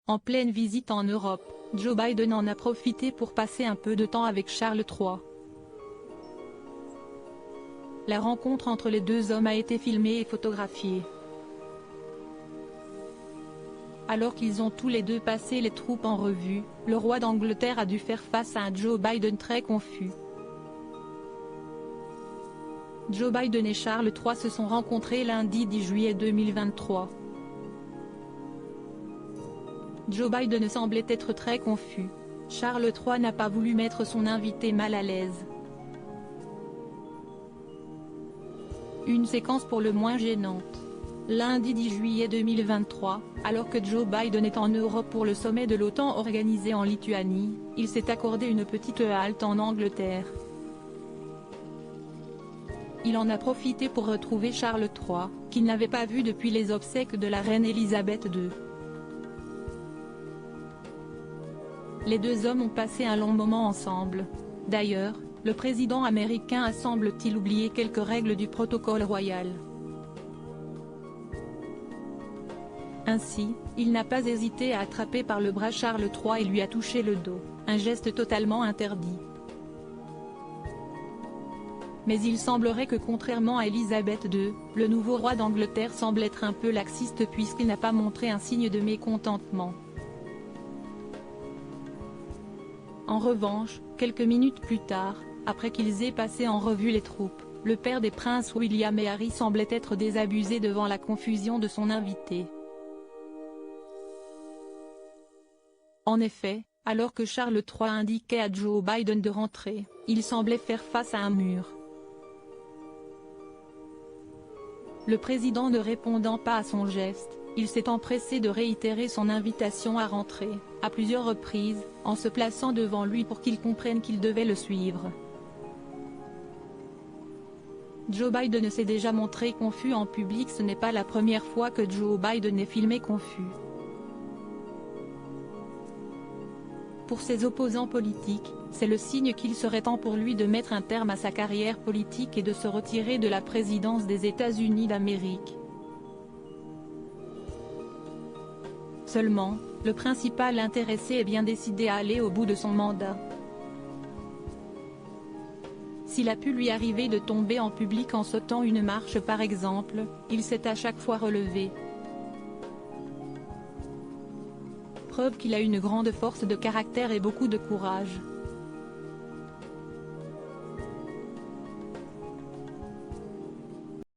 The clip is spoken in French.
En pleine visite en Europe, Joe Biden en a profité pour passer un peu de temps avec Charles III. La rencontre entre les deux hommes a été filmée et photographiée. Alors qu'ils ont tous les deux passé les troupes en revue, le roi d'Angleterre a dû faire face à un Joe Biden très confus. Joe Biden et Charles III se sont rencontrés lundi 10 juillet 2023. Joe Biden semblait être très confus. Charles III n'a pas voulu mettre son invité mal à l'aise. Une séquence pour le moins gênante. Lundi 10 juillet 2023, alors que Joe Biden est en Europe pour le sommet de l'OTAN organisé en Lituanie, il s'est accordé une petite halte en Angleterre. Il en a profité pour retrouver Charles III, qu'il n'avait pas vu depuis les obsèques de la reine Elisabeth II. Les deux hommes ont passé un long moment ensemble. D'ailleurs, le président américain a semble-t-il oublié quelques règles du protocole royal. Ainsi, il n'a pas hésité à attraper par le bras Charles III et lui a touché le dos, un geste totalement interdit. Mais il semblerait que contrairement à Elisabeth II, le nouveau roi d'Angleterre semble être un peu laxiste puisqu'il n'a pas montré un signe de mécontentement. En revanche, quelques minutes plus tard, après qu'ils aient passé en revue les troupes, le père des princes William et Harry semblait être désabusé devant la confusion de son invité. En effet, alors que Charles III indiquait à Joe Biden de rentrer, il semblait faire face à un mur. Le président ne répondant pas à son geste, il s'est empressé de réitérer son invitation à rentrer, à plusieurs reprises, en se plaçant devant lui pour qu'il comprenne qu'il devait le suivre. Joe Biden s'est déjà montré confus en public. Ce n'est pas la première fois que Joe Biden est filmé confus. Pour ses opposants politiques, c'est le signe qu'il serait temps pour lui de mettre un terme à sa carrière politique et de se retirer de la présidence des États-Unis d'Amérique. Seulement, le principal intéressé est bien décidé à aller au bout de son mandat. S'il a pu lui arriver de tomber en public en sautant une marche par exemple, il s'est à chaque fois relevé. Preuve qu'il a une grande force de caractère et beaucoup de courage.